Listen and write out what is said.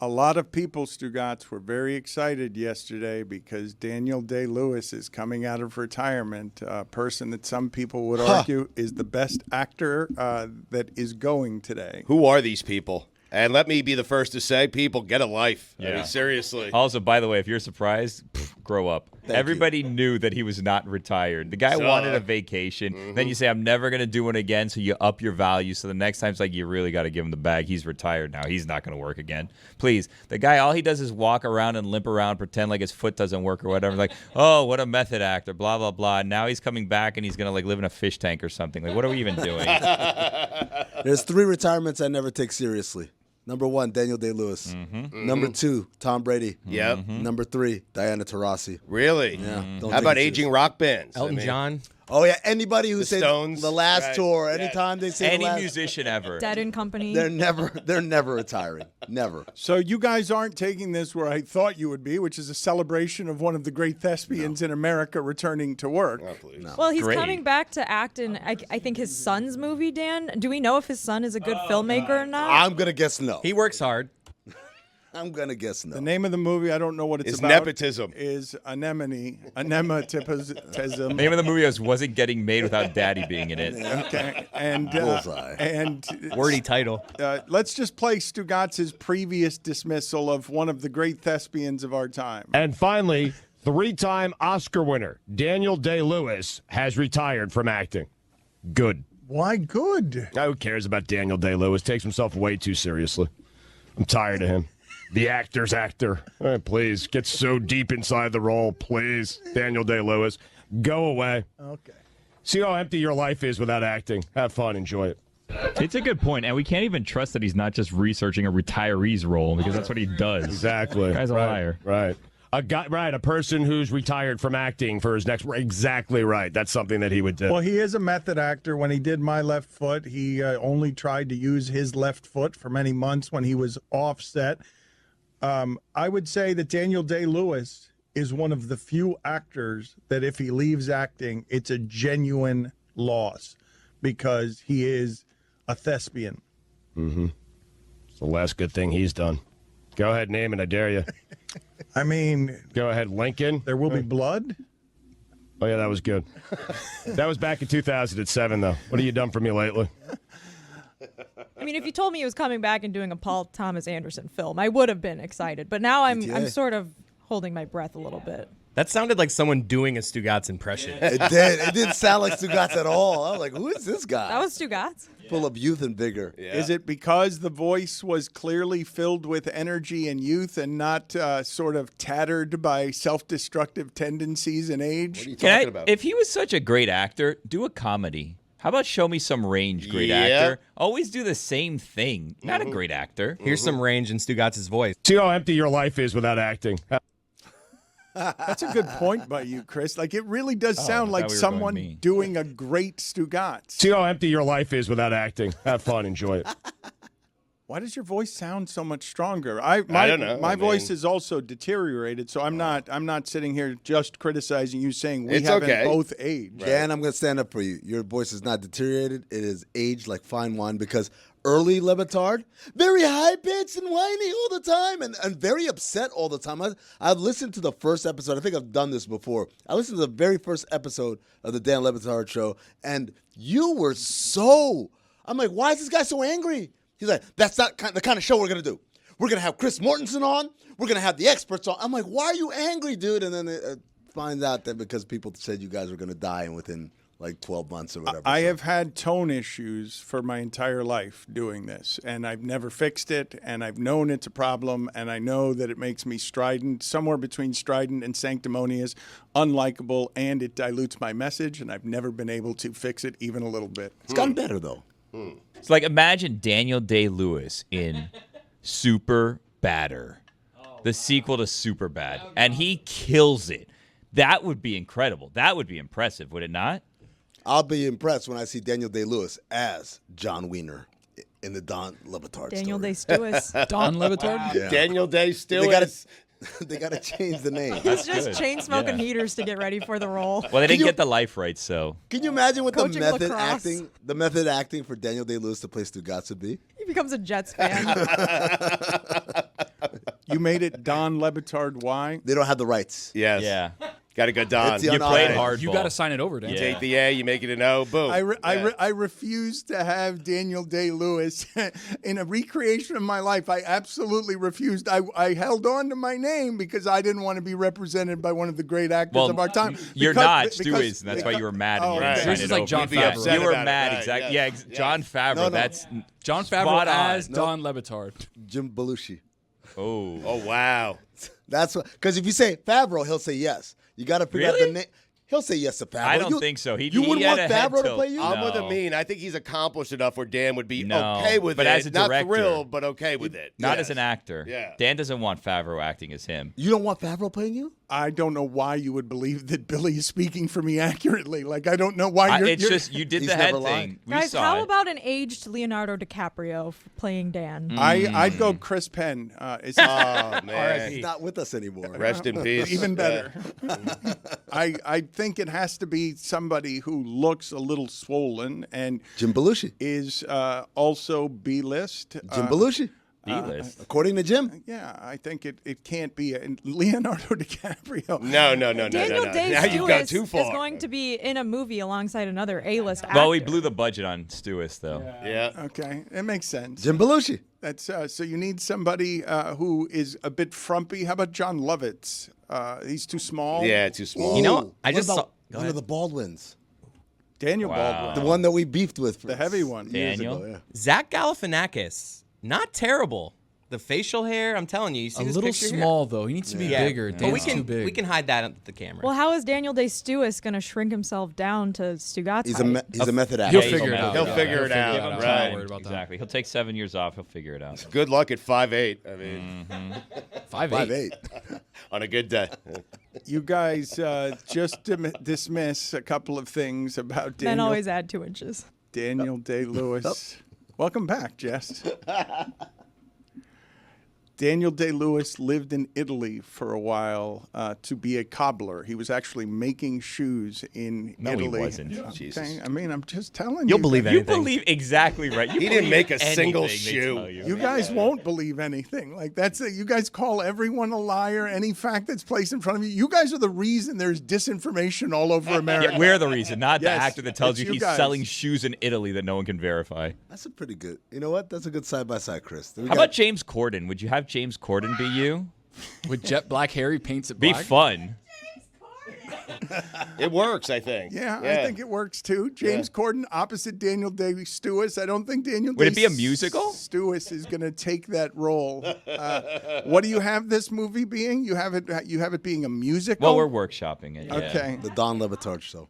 A lot of people, Stugotz, were very excited yesterday because Daniel Day-Lewis is coming out of retirement, a person that some people would argue is the best actor that is going today. Who are these people? And let me be the first to say, people, get a life. Yeah. I mean, seriously. Also, by the way, if you're surprised, grow up. Everybody knew that he was not retired. The guy wanted a vacation. Mm-hmm. Then you say, I'm never going to do it again, so you up your value. So the next time it's like, you really got to give him the bag. He's retired now. He's not going to work again. Please. The guy, all he does is walk around and limp around, pretend like his foot doesn't work or whatever. Like, oh, what a method actor, blah, blah, blah. And now he's coming back and he's going to like live in a fish tank or something. Like, what are we even doing? There's 3 retirements I never take seriously. Number 1, Daniel Day-Lewis. Mm-hmm. Number 2, Tom Brady. Yep. Mm-hmm. Number 3, Diana Taurasi. Really? Yeah. How about aging rock bands? Elton John? Oh, yeah. Anybody who says Stones, the last tour, anytime they say Any the last, musician ever. Dead and Company. they're never retiring. Never. So you guys aren't taking this where I thought you would be, which is a celebration of one of the great thespians in America returning to work. Oh, please. Well, he's Great. coming back to act in, I think, his son's movie, Dan. Do we know if his son is a good filmmaker or not? I'm going to guess no. He works hard. I'm going to guess no. The name of the movie, I don't know what it's Is about. nepotism. Is Anemone. Anemotism. The name of the movie wasn't getting made without Daddy being in it. Okay. And, Bullseye. and Wordy title. let's just play Stugotz's previous dismissal of one of the great thespians of our time. And finally, 3-time Oscar winner Daniel Day-Lewis has retired from acting. Good. Why good? Who cares about Daniel Day-Lewis? Takes himself way too seriously. I'm tired of him. The actor's actor. All right, please, get so deep inside the role, please. Daniel Day-Lewis, go away. Okay. See how empty your life is without acting. Have fun, enjoy it. It's a good point, and we can't even trust that he's not just researching a retiree's role because that's what he does. Exactly. The guy's a liar. Right. A person who's retired from acting for his next. Exactly right. That's something that he would do. Well, he is a method actor. When he did My Left Foot, he only tried to use his left foot for many months when he was offset. I would say that Daniel Day-Lewis is one of the few actors that if he leaves acting, it's a genuine loss because he is a thespian. Mm-hmm. It's the last good thing he's done. Go ahead, name it. I dare you. I mean, go ahead, Lincoln. There Will Be Blood. Oh, yeah, that was good. That was back in 2007, though. What have you done for me lately? I mean, if you told me he was coming back and doing a Paul Thomas Anderson film, I would have been excited. But now I'm sort of holding my breath a little bit. That sounded like someone doing a Stugotz impression. It did. It didn't sound like Stugotz at all. I was like, who is this guy? That was Stugotz. Full of youth and vigor. Yeah. Is it because the voice was clearly filled with energy and youth and not sort of tattered by self-destructive tendencies and age? What are you talking about? If he was such a great actor, do a comedy. How about show me some range, great actor? Always do the same thing. Not a great actor. Here's some range in Stugotz's voice. See how empty your life is without acting. That's a good point by you, Chris. Like, it really does sound like someone doing a great Stugotz. See how empty your life is without acting. Have fun, enjoy it. Why does your voice sound so much stronger? I don't know. My voice is also deteriorated, so I'm not sitting here just criticizing you, saying we haven't both aged. Right. Dan, I'm going to stand up for you. Your voice is not deteriorated. It is aged like fine wine because early Le Batard, very high-pitched and whiny all the time and very upset all the time. I've listened to the first episode. I think I've done this before. I listened to the very first episode of the Dan Le Batard Show, and you were so – I'm like, why is this guy so angry? He's like, that's not the kind of show we're going to do. We're going to have Chris Mortensen on. We're going to have the experts on. I'm like, why are you angry, dude? And then it finds out that because people said you guys were going to die within like 12 months or whatever. I have had tone issues for my entire life doing this, and I've never fixed it, and I've known it's a problem, and I know that it makes me strident, somewhere between strident and sanctimonious, unlikable, and it dilutes my message, and I've never been able to fix it even a little bit. It's gotten better, though. It's like imagine Daniel Day-Lewis in Super Badder, the sequel to Super Bad, and he kills it. That would be incredible. That would be impressive, would it not? I'll be impressed when I see Daniel Day-Lewis as John Wiener in the Dan Le Batard Daniel story. Day-Lewis. Don Le Batard? Yeah. Daniel Day-Lewis. They got to change the name. He's just chain-smoking heaters to get ready for the role. Well, they didn't get the life right, so. Can you imagine what Coaching the method acting for Daniel Day-Lewis to play Stugotz would be? He becomes a Jets fan. You made it Don Le Batard. Why? They don't have the rights. Yes. Yeah. Got to go Don. It's the You played unauthorized. hardball. You got to sign it over, Dan. You take the A, you make it an O, boom. I refuse to have Daniel Day-Lewis in a recreation of my life. I absolutely refused. I held on to my name because I didn't want to be represented by one of the great actors of our time. You're Because- not. because- Stu is, and that's why you were mad. And Oh, you right. didn't Yours sign is it like over. John You'd be Favreau. upset You were about it, mad, right, exactly. yes, Yeah, John Favreau. No. That's John spot Favreau on. as No. Don Le Batard. Jim Belushi. oh. Oh, wow. That's what. Because if you say Favreau, he'll say yes. You got to figure out Really? the name. He'll say yes to Favreau. I don't think so. You wouldn't had want a head Favreau to tilt. play you? I'm with No. Amin. I think he's accomplished enough where Dan would be No, okay with but it. as a Not director- thrilled, but okay with it. Not Yes. as an actor. Yeah. Dan doesn't want Favreau acting as him. You don't want Favreau playing you? I don't know why you would believe that Billy is speaking for me accurately. Like, I don't know why you're... It's just you did He's the head never lied. thing. We Guys, saw how it. about an aged Leonardo DiCaprio for playing Dan? I'd go Chris Penn. It's Oh, man. He's not with us anymore. Rest in peace. even better. I think it has to be somebody who looks a little swollen and Jim Belushi. is also B-list. Jim Belushi. B-list. According to Jim. Yeah, I think it can't be Leonardo DiCaprio. No. Daniel Now Day-Lewis you've gone too is far. going to be in a movie alongside another A-list actor. Well, we blew the budget on Stewis, though. Yeah. Okay, it makes sense. Jim Belushi. That's so you need somebody who is a bit frumpy. How about John Lovitz? He's too small. Yeah, too small. You know, Ooh, I what just about saw. Go one ahead. of the Baldwins. Daniel Wow. Baldwin, The one that we beefed with. the heavy one. years Daniel? ago, yeah. Zach Galifianakis, not terrible. The facial hair, I'm telling you, you see A this little picture small, though. He needs to be here? bigger. But we Dan's can too big. we can hide that at the camera. Well, how is Daniel Day-Lewis going to shrink himself down to Stugotz He's height? a method actor. He'll figure it out. He'll figure it out, I'm not right. worried about that. Exactly. He'll take 7 years off. He'll figure it out. Good luck at 5'8". I mean, 5'8". 5'8". on a good day. You guys just dismiss a couple of things about Then Daniel. always add 2 inches. Daniel Day-Lewis. Welcome back, Jess. Daniel Day-Lewis lived in Italy for a while to be a cobbler. He was actually making shoes in No, Italy. he wasn't. Okay, Jesus. I mean, I'm just telling You'll you. believe You anything. believe exactly right. You He didn't believe make a single anything they shoe. tell you. You guys won't believe anything. Like you guys call everyone a liar. Any fact that's placed in front of you. You guys are the reason there's disinformation all over America. Yeah, we're the reason, not the Yes, actor that tells it's you you he's guys. selling shoes in Italy that no one can verify. That's a pretty good. You know what? That's a good side by side, Chris. How about James Corden? Would you have James Corden be you? With jet black hair, he paints it Be black. fun. It works, I think. Yeah, I think it works too. James Corden opposite Daniel Day-Lewis. I don't think Daniel. Would it be a musical? Lewis is going to take that role. What do you have this movie being? You have it being a musical. Well, we're workshopping it. Yeah. okay. The Don Le Batard Show.